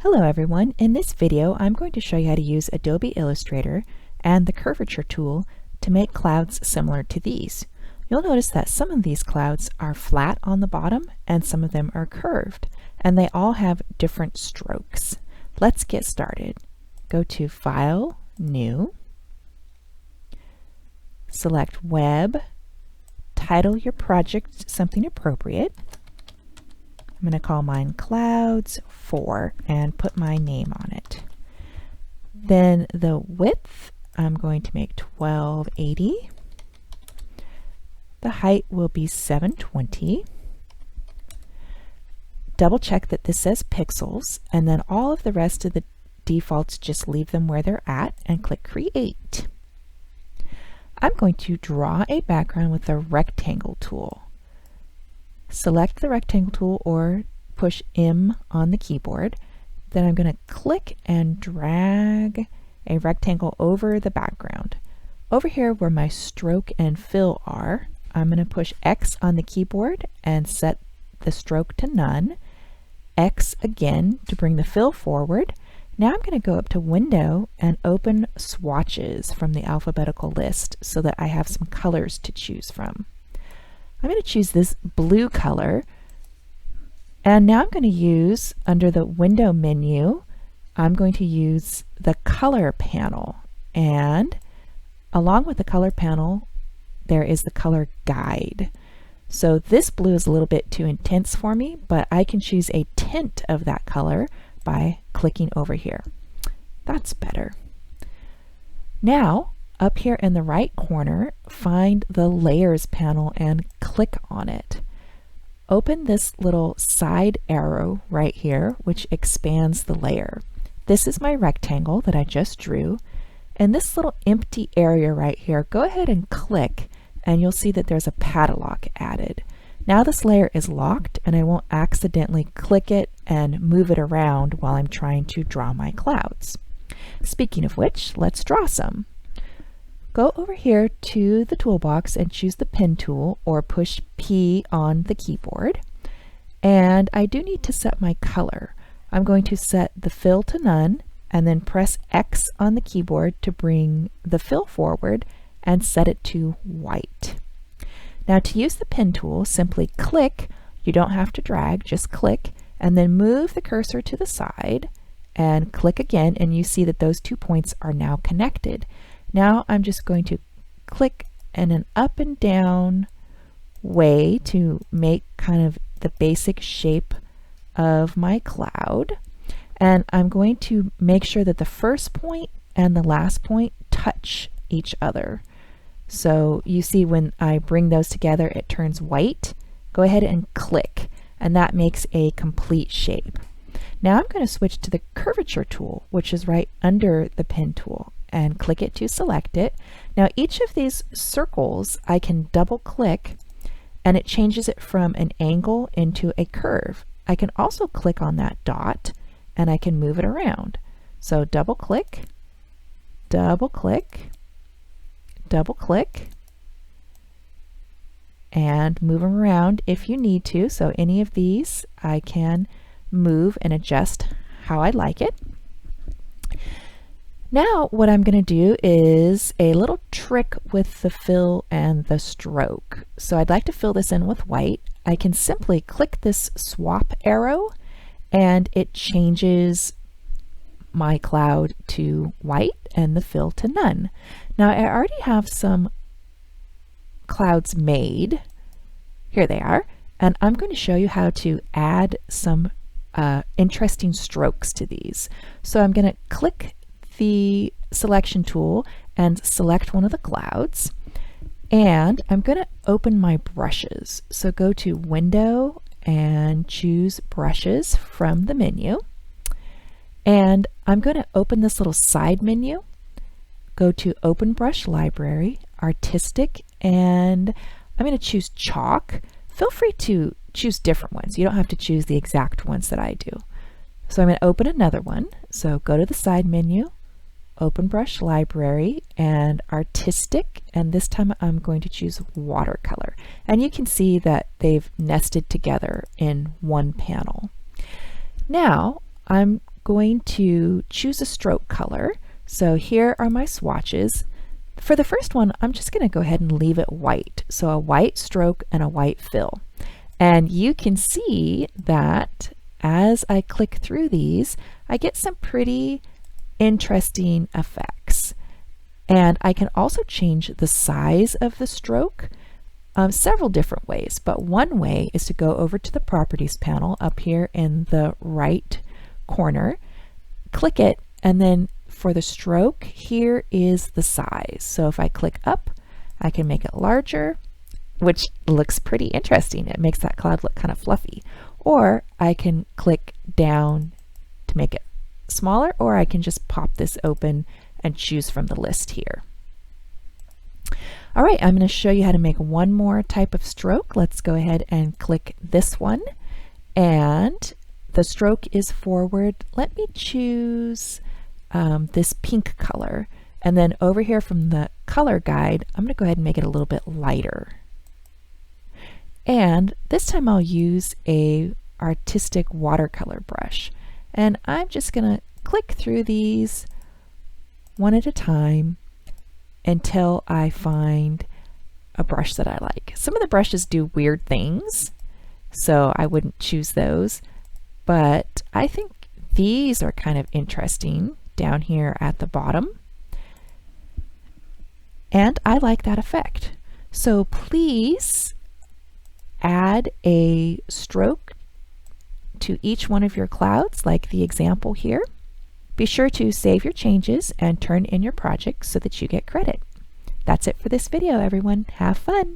Hello everyone, in this video I'm going to show you how to use Adobe Illustrator and the Curvature tool to make clouds similar to these. You'll notice that some of these clouds are flat on the bottom and some of them are curved, and they all have different strokes. Let's get started. Go to File, New, select Web, title your project something appropriate. I'm going to call mine Clouds 4 and put my name on it. Then the width, I'm going to make 1280. The height will be 720. Double check that this says pixels, and then all of the rest of the defaults, just leave them where they're at and click Create. I'm going to draw a background with the rectangle tool. Select the rectangle tool or push M on the keyboard. Then I'm going to click and drag a rectangle over the background. Over here where my stroke and fill are, I'm going to push X on the keyboard and set the stroke to none. X again to bring the fill forward. Now I'm going to go up to Window and open swatches from the alphabetical list so that I have some colors to choose from. I'm going to choose this blue color, and now I'm going to use, under the Window menu, I'm going to use the Color panel, and along with the Color panel there is the Color Guide. So this blue is a little bit too intense for me, but I can choose a tint of that color by clicking over here. That's better. Now, up here in the right corner, find the Layers panel and click on it. Open this little side arrow right here, which expands the layer. This is my rectangle that I just drew, and this little empty area right here, go ahead and click, and you'll see that there's a padlock added. Now this layer is locked, and I won't accidentally click it and move it around while I'm trying to draw my clouds. Speaking of which, let's draw some. Go over here to the toolbox and choose the pen tool or push P on the keyboard. And I do need to set my color. I'm going to set the fill to none and then press X on the keyboard to bring the fill forward and set it to white. Now to use the pen tool, simply click. You don't have to drag, just click, and then move the cursor to the side and click again, and you see that those 2 points are now connected. Now I'm just going to click in an up and down way to make kind of the basic shape of my cloud. And I'm going to make sure that the first point and the last point touch each other. So you see when I bring those together, it turns white. Go ahead and click, and that makes a complete shape. Now I'm going to switch to the Curvature tool, which is right under the pen tool, and click it to select it. Now each of these circles I can double click and it changes it from an angle into a curve. I can also click on that dot and I can move it around. So double click, double click, double click, and move them around if you need to. So any of these I can move and adjust how I like it. Now what I'm going to do is a little trick with the fill and the stroke. So I'd like to fill this in with white. I can simply click this swap arrow and it changes my cloud to white and the fill to none. Now I already have some clouds made. Here they are. And I'm going to show you how to add some interesting strokes to these. So I'm going to click the selection tool and select one of the clouds, and I'm going to open my brushes. So go to Window and choose Brushes from the menu, and I'm going to open this little side menu, go to Open Brush Library, Artistic, and I'm going to choose Chalk. Feel free to choose different ones. You don't have to choose the exact ones that I do. So I'm going to open another one. So go to the side menu, Open Brush Library, and Artistic, and this time I'm going to choose Watercolor. And you can see that they've nested together in one panel. Now I'm going to choose a stroke color. So here are my swatches. For the first one, I'm just going to go ahead and leave it white. So a white stroke and a white fill. And you can see that as I click through these, I get some pretty interesting effects. And I can also change the size of the stroke several different ways, but one way is to go over to the Properties panel up here in the right corner, click it, and then for the stroke, here is the size. So if I click up, I can make it larger, which looks pretty interesting. It makes that cloud look kind of fluffy. Or I can click down to make it smaller, or I can just pop this open and choose from the list here. All right, I'm going to show you how to make one more type of stroke. Let's go ahead and click this one. And the stroke is forward. Let me choose this pink color. And then over here from the color guide, I'm going to go ahead and make it a little bit lighter. And this time I'll use a artistic watercolor brush. And I'm just going to click through these one at a time until I find a brush that I like. Some of the brushes do weird things, so I wouldn't choose those, but I think these are kind of interesting down here at the bottom, and I like that effect. So please add a stroke to each one of your clouds, like the example here. Be sure to save your changes and turn in your project so that you get credit. That's it for this video, everyone. Have fun!